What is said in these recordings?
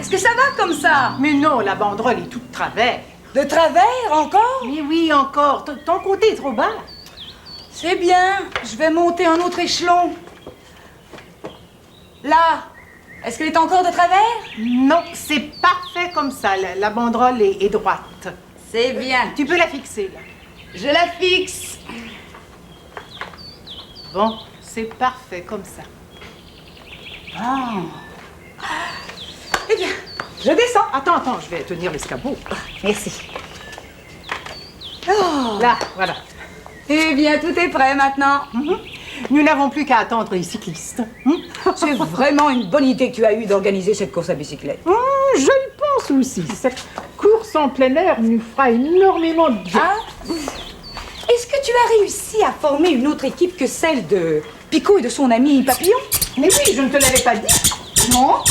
Est-ce que ça va comme ça? Mais non, la banderole est toute de travers. De travers encore? Mais oui, encore. Ton côté est trop bas. C'est bien, je vais monter un autre échelon. Là, est-ce qu'elle est encore de travers? Non, c'est parfait comme ça. La banderole est droite. C'est bien. Tu peux la fixer, là. Je la fixe. Bon, c'est parfait comme ça. Ah. Eh bien, je descends. Attends, je vais tenir l'escabeau. Merci. Oh. Là, voilà. Eh bien, tout est prêt maintenant. Nous n'avons plus qu'à attendre les cyclistes. C'est vraiment une bonne idée que tu as eue d'organiser cette course à bicyclette. Je le pense aussi. Cette course en plein air nous fera énormément de bien. Ah. Est-ce que tu as réussi à former une autre équipe que celle de Picot et de son ami Papillon? Mais oui, je ne te l'avais pas dit. Non.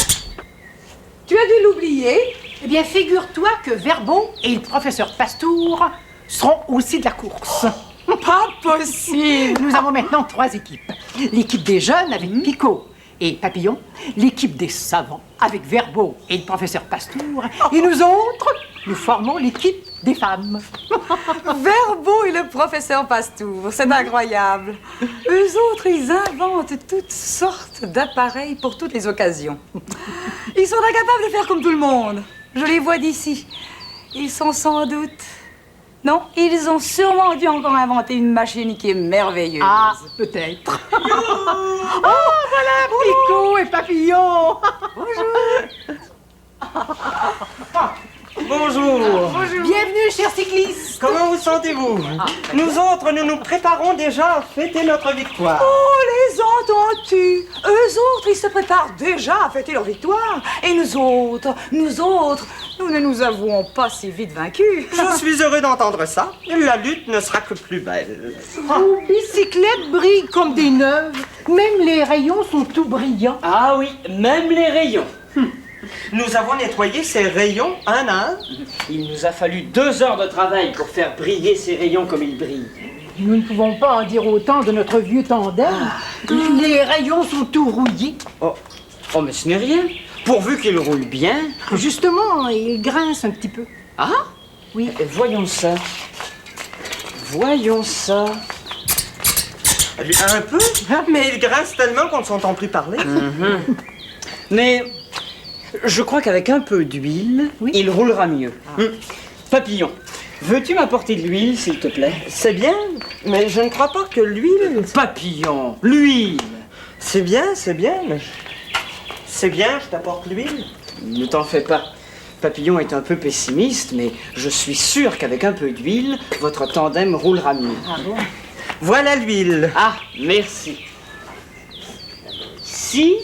Tu as dû l'oublier. Eh bien, figure-toi que Verbeau et le professeur Pastour seront aussi de la course. Pas possible. Nous avons maintenant 3 équipes. L'équipe des jeunes avec Picot et Papillon, l'équipe des savants avec Verbeau et le professeur Pastour, et nous autres, nous formons l'équipe des femmes. Verbeau et le professeur Pastour, c'est incroyable. Eux autres, ils inventent toutes sortes d'appareils pour toutes les occasions. Ils sont incapables de faire comme tout le monde. Je les vois d'ici. Ils sont sans doute... Non, ils ont sûrement dû encore inventer une machine qui est merveilleuse. Ah, peut-être. Oh, voilà Picot et Papillon. Bonjour. Bienvenue, chers cyclistes. Comment vous sentez-vous? Nous autres, nous nous préparons déjà à fêter notre victoire. Oh, les entends-tu? Eux autres, ils se préparent déjà à fêter leur victoire. Et nous autres, nous ne nous avouons pas si vite vaincus. Je suis heureux d'entendre ça. La lutte ne sera que plus belle. Vos bicyclettes brillent comme des neuves. Même les rayons sont tout brillants. Ah oui, même les rayons. Nous avons nettoyé ces rayons un à un. Il nous a fallu 2 heures de travail pour faire briller ces rayons comme ils brillent. Nous ne pouvons pas en dire autant de notre vieux tandem. Les rayons sont tout rouillés. Oh, mais ce n'est rien. Pourvu qu'ils roulent bien. Justement, ils grincent un petit peu. Ah? Oui. Voyons ça. Voyons ça. Un peu, mais ils grincent tellement qu'on ne s'entend plus parler. Mais je crois qu'avec un peu d'huile, il roulera mieux. Papillon, veux-tu m'apporter de l'huile, s'il te plaît? C'est bien, mais je ne crois pas que l'huile... Papillon, l'huile. C'est bien, mais... C'est bien, je t'apporte l'huile. Ne t'en fais pas. Papillon est un peu pessimiste, mais je suis sûr qu'avec un peu d'huile, votre tandem roulera mieux. Ah bon? Voilà l'huile. Ah, merci. Si...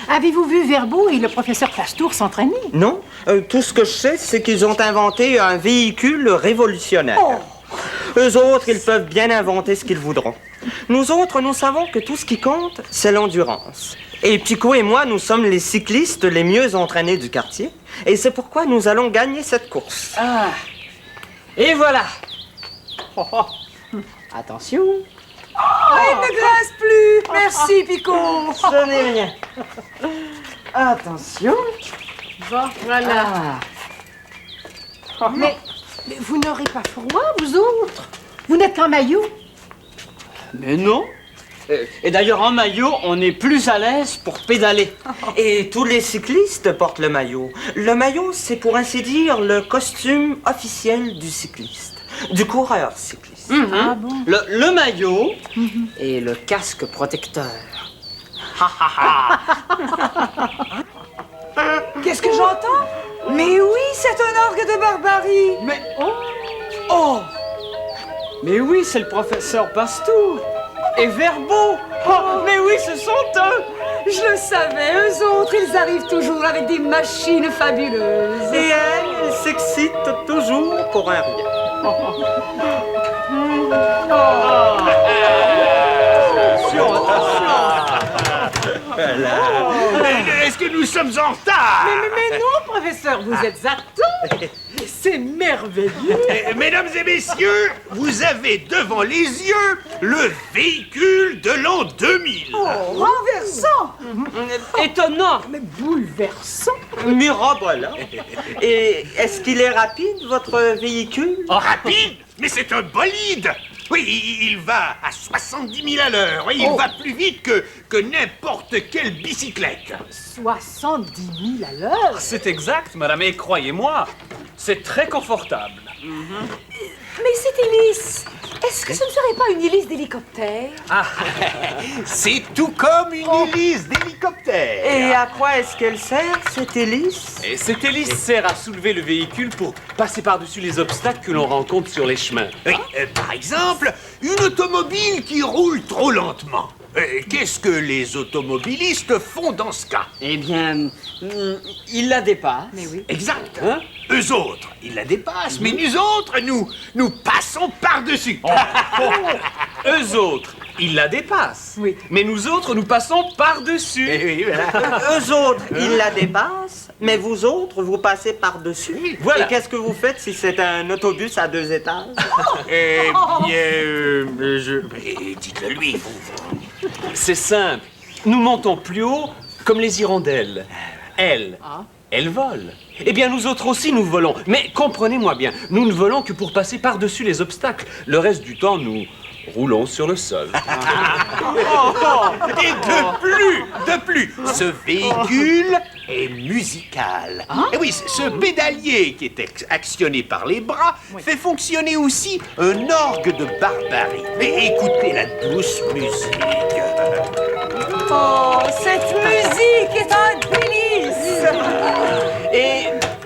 Avez-vous vu Verbeau et le professeur Pastour s'entraîner? Non, tout ce que je sais, c'est qu'ils ont inventé un véhicule révolutionnaire. Eux autres, ils peuvent bien inventer ce qu'ils voudront. Nous autres, nous savons que tout ce qui compte, c'est l'endurance. Et Picot et moi, nous sommes les cyclistes les mieux entraînés du quartier. Et c'est pourquoi nous allons gagner cette course. Ah. Et voilà. Attention. Il ne grince plus. Merci, Picot. Ce n'est rien. Attention. Bon, voilà. Mais vous n'aurez pas froid, vous autres? Vous n'êtes qu'en maillot? Mais non. Et d'ailleurs, en maillot, on est plus à l'aise pour pédaler. Et tous les cyclistes portent le maillot. Le maillot, c'est pour ainsi dire le costume officiel du cycliste, du coureur cycliste. Ah bon? Le maillot et le casque protecteur. Qu'est-ce que j'entends? Mais oui, c'est un orgue de barbarie. Mais... Oh! Mais oui, c'est le professeur Pastour. Et Verbeau. Oh, mais oui, ce sont eux. Je le savais, eux autres, ils arrivent toujours avec des machines fabuleuses. Et elle, elle s'excite toujours pour un rien. Est-ce que nous sommes en retard? Mais non, professeur, vous êtes à temps. c'est merveilleux. Mesdames et messieurs, vous avez devant les yeux le véhicule de l'an 2000. Renversant. Étonnant. Mais bouleversant. Mirabolant. Et est-ce qu'il est rapide, votre véhicule? Rapide, mais c'est un bolide. Oui, il va à 70 000 à l'heure. Oui, il va plus vite que n'importe quelle bicyclette. 70 000 à l'heure. C'est exact, madame, et croyez-moi, c'est très confortable. Mais cette hélice, est-ce que ce ne serait pas une hélice d'hélicoptère? C'est tout comme une hélice d'hélicoptère. Et à quoi est-ce qu'elle sert, cette hélice? Et cette hélice sert à soulever le véhicule pour passer par-dessus les obstacles que l'on rencontre sur les chemins. Oui, par exemple, une automobile qui roule trop lentement. Qu'est-ce que les automobilistes font dans ce cas? Eh bien, il la dépasse. Mais oui. Exact. Eux autres, ils la dépassent, mais nous autres, nous passons par-dessus. Eux autres, ils la dépassent. Oui. Mais nous autres, nous passons par-dessus. Oui, voilà. Eux autres, ils la dépassent, mais vous autres, vous passez par-dessus. Voilà. Et qu'est-ce que vous faites si c'est un autobus à 2 étages? Eh bien, dites-le lui, vous. C'est simple. Nous montons plus haut comme les hirondelles. Elles volent. Eh bien, nous autres aussi, nous volons. Mais comprenez-moi bien, nous ne volons que pour passer par-dessus les obstacles. Le reste du temps, nous roulons sur le sol. Et de plus, ce véhicule est musical. Et oui, ce pédalier qui est actionné par les bras fait fonctionner aussi un orgue de barbarie. Mais écoutez la douce musique. Oh, cette musique est un délice.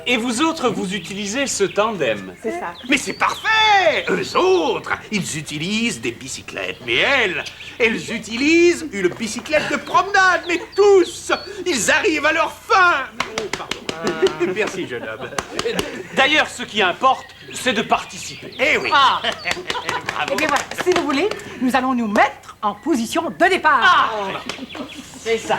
Et vous autres, vous utilisez ce tandem. C'est ça. Mais c'est parfait! Eux autres, ils utilisent des bicyclettes. Mais elles utilisent une bicyclette de promenade. Mais tous, ils arrivent à leur fin. Oh, pardon. Merci, jeune homme. D'ailleurs, ce qui importe, c'est de participer. Eh oui. Eh bien voilà, si vous voulez, nous allons nous mettre en position de départ. C'est ça.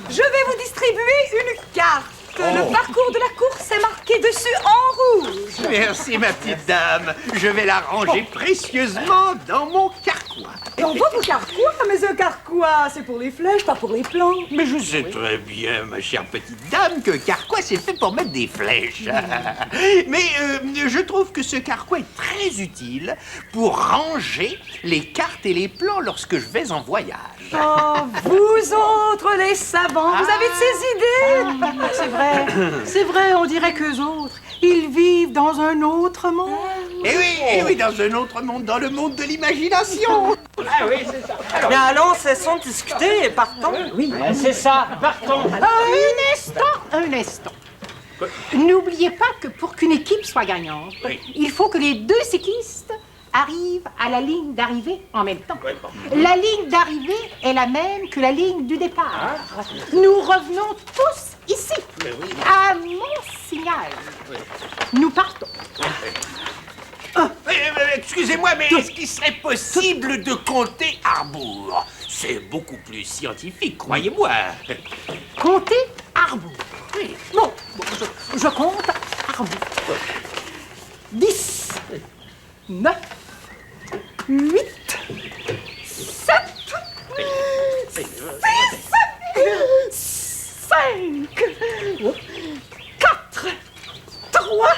Je vais vous distribuer une carte. Le parcours de la course est marqué dessus en rouge. Merci, ma petite dame. Je vais la ranger précieusement dans mon carquois. Et on voit vos carquois, mais un carquois, c'est pour les flèches, pas pour les plans. Mais je sais très bien, ma chère petite dame, que carquois, c'est fait pour mettre des flèches. Mais je trouve que ce carquois est très utile pour ranger les cartes et les plans lorsque je vais en voyage. Oh, vous autres, les savants, vous avez de ces idées. C'est vrai, on dirait qu'eux autres, ils vivent dans un autre monde. Eh oui, dans un autre monde, dans le monde de l'imagination. Ah oui, c'est ça. Mais allons, cessons de discuter et partons. C'est ça. Partons. Un instant. N'oubliez pas que pour qu'une équipe soit gagnante, il faut que les deux cyclistes arrivent à la ligne d'arrivée en même temps. La ligne d'arrivée est la même que la ligne du départ. Nous revenons tous ici, à mon signal. Nous partons. Excusez-moi, mais est-ce qu'il serait possible de compter Harbour? C'est beaucoup plus scientifique, croyez-moi. Comptez Harbour. Bon, je compte Harbour. 10, 9, 8, 7, 6, 5, 4, 3,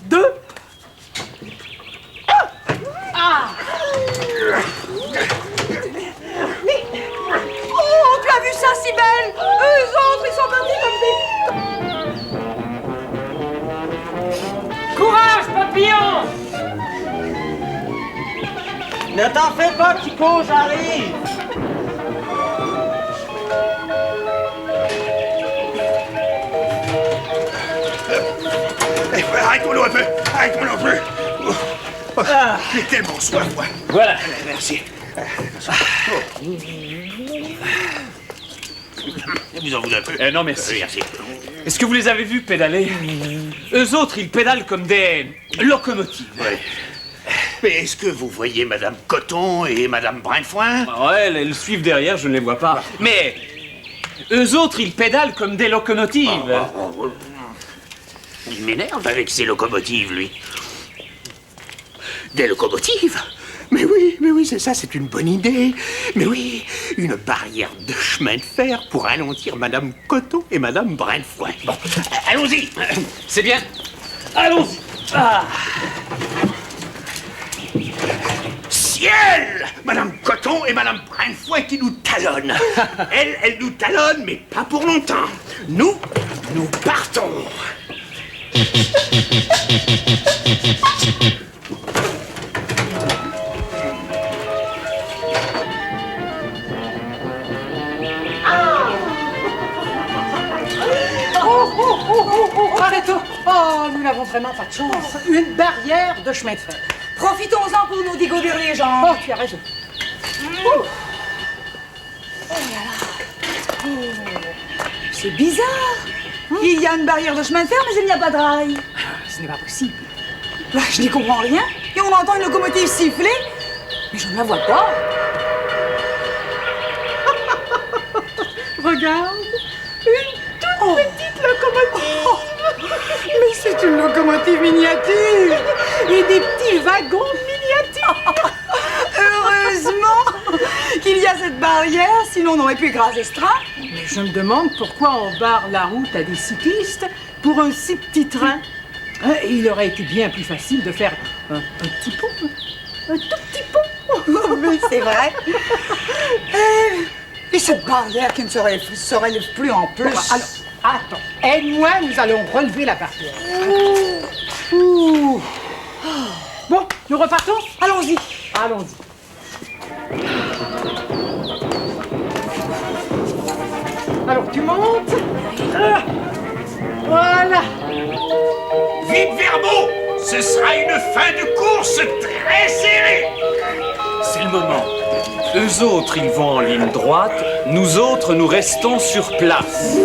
2, 1. Oh, tu as vu ça, Cybèle? Eux autres, ils sont partis comme des... Courage, papillon. Ne t'en fais pas, Kiko, j'arrive. Arrête-moi un peu, arrête-moi un peu. J'ai tellement soif, moi. Voilà. Merci. Vous en voulez un peu? Non, merci. Merci. Est-ce que vous les avez vus pédaler? Eux autres, ils pédalent comme des locomotives. Ouais. Mais est-ce que vous voyez Madame Coton et Madame Brinfoin? Ouais, elles suivent derrière, je ne les vois pas. Mais eux autres, ils pédalent comme des locomotives. Il m'énerve avec ses locomotives, lui. Des locomotives? Mais oui, c'est ça, c'est une bonne idée. Mais oui, une barrière de chemin de fer pour ralentir Madame Coton et Madame Brindefouet. Bon, allons-y. C'est bien. Allons-y. Ah. Ciel! Madame Coton et Madame Brindefouet qui nous talonnent. Elle nous talonne, mais pas pour longtemps. Nous partons. Arrêtons. Oh, nous n'avons vraiment pas de chance. Une barrière de chemin de fer. Profitons-en pour nous dégourdir les jambes. Oh, tu as raison. C'est bizarre. Il y a une barrière de chemin de fer, mais il n'y a pas de rail. Ce n'est pas possible. Bah, je n'y comprends rien. Et on entend une locomotive siffler, mais je ne la vois pas. Regarde, une toute petite locomotive. Mais c'est une locomotive miniature et des petits wagons miniatures. Heureusement qu'il y a cette barrière, sinon on n'aurait pu écraser ce train. Mais je me demande pourquoi on barre la route à des cyclistes pour un si petit train. Il aurait été bien plus facile de faire un petit pont, un tout petit pont. Mais c'est vrai. Et cette barrière qui ne se relève plus en plus. Alors, attends, aide-moi, nous allons relever la barrière. Ouh. Bon, nous repartons? Allons-y. Allons-y. Alors, tu montes. Voilà. Vite, Verbeau! Ce sera une fin de course très serrée! C'est le moment. Eux autres, ils vont en ligne droite. Nous autres, nous restons sur place.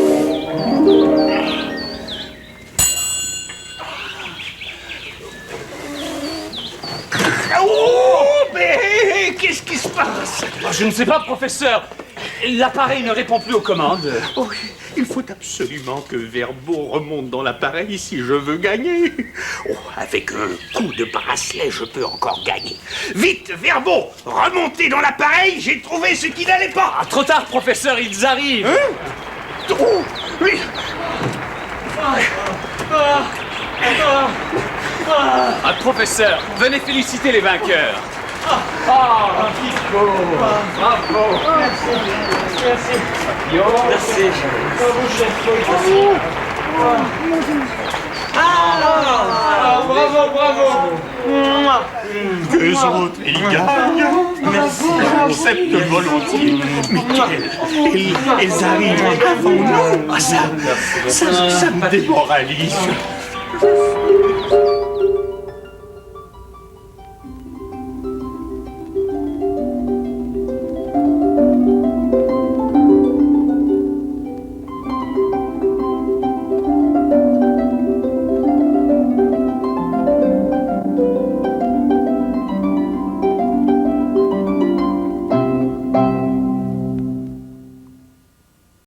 Oh, mais qu'est-ce qui se passe? Oh, je ne sais pas, professeur. L'appareil ne répond plus aux commandes. Oh, il faut absolument que Verbeau remonte dans l'appareil si je veux gagner. Oh, avec un coup de bracelet, je peux encore gagner. Vite, Verbeau, remontez dans l'appareil, j'ai trouvé ce qui n'allait pas. Ah, trop tard, professeur, ils arrivent. Hein? Oh, oui. Ah, professeur, venez féliciter les vainqueurs. Pico. Bravo. Merci. Merci. Bravo. Qu'eux autres, ils gagnent. Merci, j'accepte volontiers. Mais elles arrivent avant nous. Ah, ça me démoralise.